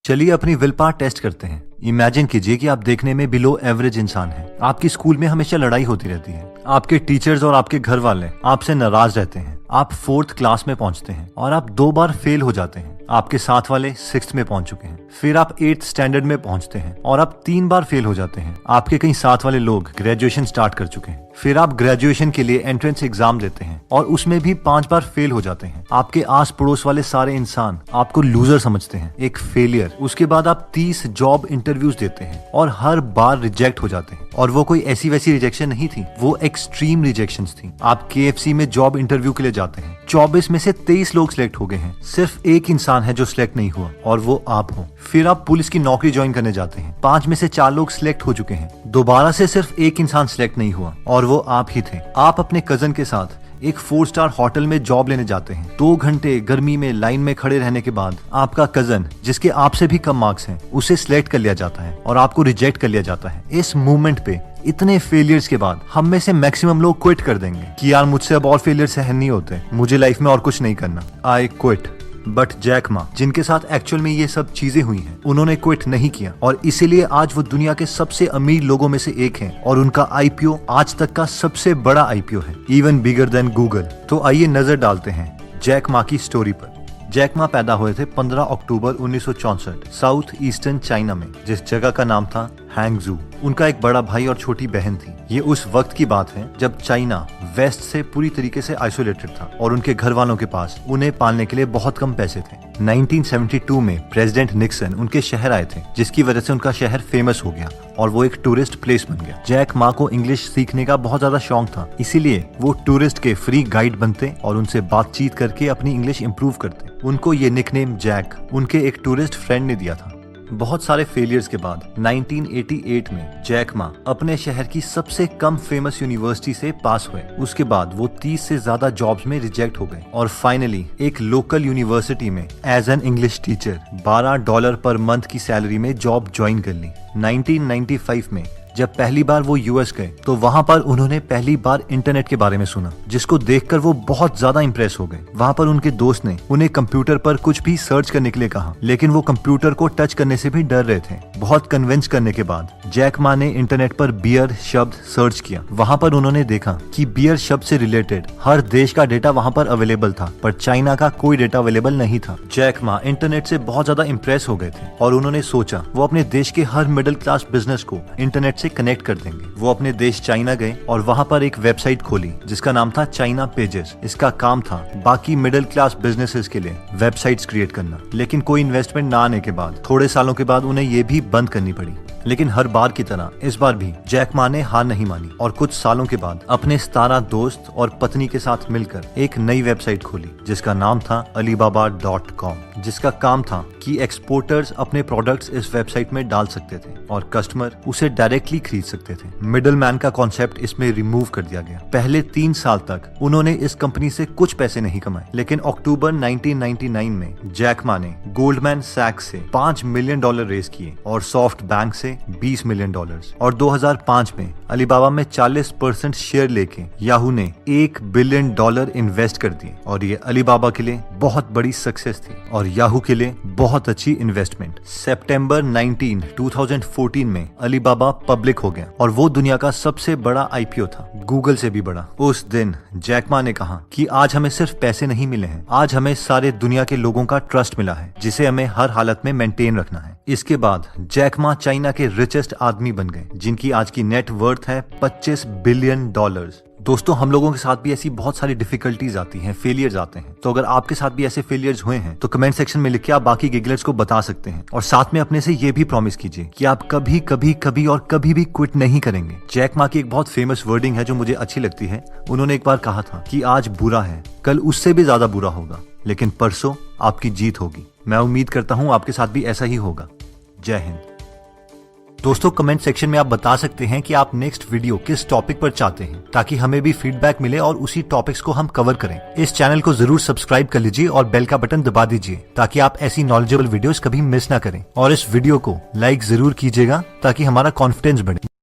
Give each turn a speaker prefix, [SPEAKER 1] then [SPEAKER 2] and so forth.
[SPEAKER 1] चलिए अपनी will power test करते हैं। इमेजिन कीजिए कि आप देखने में बिलो एवरेज इंसान हैं। आपकी स्कूल में हमेशा लड़ाई होती रहती है। आपके टीचर्स और आपके घर वाले आपसे नाराज रहते हैं। आप 4th क्लास में पहुंचते हैं और आप 2 बार फेल हो जाते हैं। आपके साथ वाले 6th में पहुंच चुके हैं। फिर आप 8th स्टैंडर्ड में पहुंचते हैं और आप 3 बार फेल हो जाते हैं। आपके कई साथ वाले लोग ग्रेजुएशन स्टार्ट कर चुके हैं। फिर आप ग्रेजुएशन के लिए एंट्रेंस एग्जाम देते हैं और उसमें भी 5 बार फेल हो जाते हैं। आपके आस पड़ोस वाले सारे इंसान आपको लूजर समझते हैं, एक फेलियर। उसके बाद आप 30 जॉब इंटरव्यूज देते हैं और हर बार रिजेक्ट हो जाते हैं। और वो कोई ऐसी वैसी रिजेक्शन नहीं थी, वो एक्सट्रीम रिजेक्शंस थी। आप KFC में जॉब इंटरव्यू के लिए जाते हैं। 24 में से 23 लोग सिलेक्ट हो गए हैं। सिर्फ एक इंसान है जो सिलेक्ट नहीं हुआ और वो आप हो। फिर आप पुलिस की नौकरी ज्वाइन करने जाते हैं। 5 में से 4 लोग सिलेक्ट हो चुके हैं। दोबारा से सिर्फ एक इंसान सिलेक्ट नहीं हुआ और वो आप ही थे। आप अपने कजन के साथ एक 4 स्टार होटल में जॉब लेने जाते हैं। 2 घंटे गर्मी में लाइन में खड़े रहने के बाद आपका कजन, जिसके आपसे भी कम मार्क्स हैं, उसे सिलेक्ट कर लिया जाता है और आपको रिजेक्ट कर लिया जाता है। इस मूवमेंट पे इतने फेलियर्स के बाद हम में से मैक्सिमम लोग क्विट कर देंगे कि यार मुझसे अब और फेलियर सहन नहीं होते, मुझे लाइफ में और कुछ नहीं करना, I quit. But Jack Ma, जिनके साथ एक्चुअल में ये सब चीजें हुई हैं, उन्होंने क्विट नहीं किया और इसीलिए आज वो दुनिया के सबसे अमीर लोगों में से एक हैं और उनका IPO आज तक का सबसे बड़ा IPO है, इवन बिगर देन गूगल। तो आइए नजर डालते हैं जैक मा की स्टोरी पर। जैक मा पैदा हुए थे 15 अक्टूबर 1964 साउथ ईस्टर्न चाइना में, जिस जगह का नाम था हैंगजू। उनका एक बड़ा भाई और छोटी बहन थी। ये उस वक्त की बात है जब चाइना वेस्ट से पूरी तरीके से आइसोलेटेड था और उनके घर वालों के पास उन्हें पालने के लिए बहुत कम पैसे थे। 1972 में प्रेसिडेंट निक्सन उनके शहर आए थे, जिसकी वजह से उनका शहर फेमस हो गया और वो एक टूरिस्ट प्लेस बन गया। जैक मा को इंग्लिश सीखने का बहुत ज्यादा शौक था, इसीलिए वो टूरिस्ट के फ्री गाइड बनते और उनसे बातचीत करके अपनी इंग्लिश इंप्रूव करते। उनको ये निकनेम जैक उनके एक टूरिस्ट फ्रेंड ने दिया था। बहुत सारे फेलियर्स के बाद 1988 में जैक मा अपने शहर की सबसे कम फेमस यूनिवर्सिटी से पास हुए। उसके बाद वो 30 से ज्यादा जॉब्स में रिजेक्ट हो गए और फाइनली एक लोकल यूनिवर्सिटी में as an English teacher $12 per month की सैलरी में जॉब ज्वाइन कर ली। 1995 में जब पहली बार वो US गए तो वहाँ पर उन्होंने पहली बार इंटरनेट के बारे में सुना, जिसको देखकर वो बहुत ज्यादा इंप्रेस हो गए। वहाँ पर उनके दोस्त ने उन्हें कंप्यूटर पर कुछ भी सर्च करने के लिए कहा, लेकिन वो कंप्यूटर को टच करने से भी डर रहे थे। बहुत कन्विंस करने के बाद जैक मा ने इंटरनेट पर बियर शब्द सर्च किया। वहाँ पर उन्होंने देखा कि बियर शब्द से रिलेटेड हर देश का डेटा वहाँ पर अवेलेबल था, पर चाइना का कोई डेटा अवेलेबल नहीं था। जैक मा इंटरनेट से बहुत ज्यादा इंप्रेस हो गए थे और उन्होंने सोचा वो अपने देश के हर मिडिल क्लास बिजनेस को इंटरनेट से कनेक्ट कर देंगे। वो अपने देश चाइना गए और वहाँ पर एक वेबसाइट खोली जिसका नाम था चाइना पेजेस। इसका काम था बाकी मिडिल क्लास बिजनेसेस के लिए वेबसाइट्स क्रिएट करना, लेकिन कोई इन्वेस्टमेंट ना आने के बाद थोड़े सालों के बाद उन्हें ये भी बंद करनी पड़ी। लेकिन हर बार की तरह इस बार भी जैक मा ने हार नहीं मानी और कुछ सालों के बाद अपने 17 दोस्त और पत्नी के साथ मिलकर एक नई वेबसाइट खोली जिसका नाम था Alibaba.com, जिसका काम था कि एक्सपोर्टर्स अपने प्रोडक्ट्स इस वेबसाइट में डाल सकते थे और कस्टमर उसे डायरेक्टली खरीद सकते थे। मिडल मैन का कॉन्सेप्ट इसमें रिमूव कर दिया गया। पहले 3 साल तक उन्होंने इस कंपनी से कुछ पैसे नहीं कमाए, लेकिन अक्टूबर 1999 में जैक मा ने गोल्डमैन सैक्स से $5 मिलियन रेज किए और सॉफ्ट बैंक से $20 मिलियन और 2005 में अलीबाबा में 40% शेयर लेके याहू ने $1 बिलियन इन्वेस्ट कर दिए और ये अलीबाबा के लिए बहुत बड़ी सक्सेस थी और याहू के लिए बहुत अच्छी इन्वेस्टमेंट। सितंबर 19, 2014 में अलीबाबा पब्लिक हो गया और वो दुनिया का सबसे बड़ा IPO था, गूगल से भी बड़ा। उस दिन जैक मा ने कहा कि आज हमें सिर्फ पैसे नहीं मिले हैं, आज हमें सारे दुनिया के लोगों का ट्रस्ट मिला है जिसे हमें हर हालत में मेंटेन रखना है। इसके बाद जैक मा चाइना के रिचेस्ट आदमी बन गए, जिनकी आज की नेट वर्थ है $25 बिलियन। दोस्तों, हम लोगों के साथ भी ऐसी बहुत सारी डिफिकल्टीज आती हैं, फेलियर्स आते हैं। तो अगर आपके साथ भी ऐसे फेलियर्स हुए हैं तो कमेंट सेक्शन में लिख के आप बाकी गिगलर्स को बता सकते हैं और साथ में अपने से ये भी प्रॉमिस कीजिए कि आप कभी कभी कभी और कभी भी क्विट नहीं करेंगे। जैक मा की एक बहुत फेमस वर्डिंग है जो मुझे अच्छी लगती है। उन्होंने एक बार कहा था कि आज बुरा है, कल उससे भी ज्यादा बुरा होगा, लेकिन परसों आपकी जीत होगी। मैं उम्मीद करता हूँ आपके साथ भी ऐसा ही होगा। जय हिंद। दोस्तों, कमेंट सेक्शन में आप बता सकते हैं कि आप नेक्स्ट वीडियो किस टॉपिक पर चाहते हैं, ताकि हमें भी फीडबैक मिले और उसी टॉपिक्स को हम कवर करें। इस चैनल को जरूर सब्सक्राइब कर लीजिए और बेल का बटन दबा दीजिए ताकि आप ऐसी नॉलेजेबल वीडियोस कभी मिस ना करें। और इस वीडियो को लाइक जरूर कीजिएगा ताकि हमारा कॉन्फिडेंस बढ़े।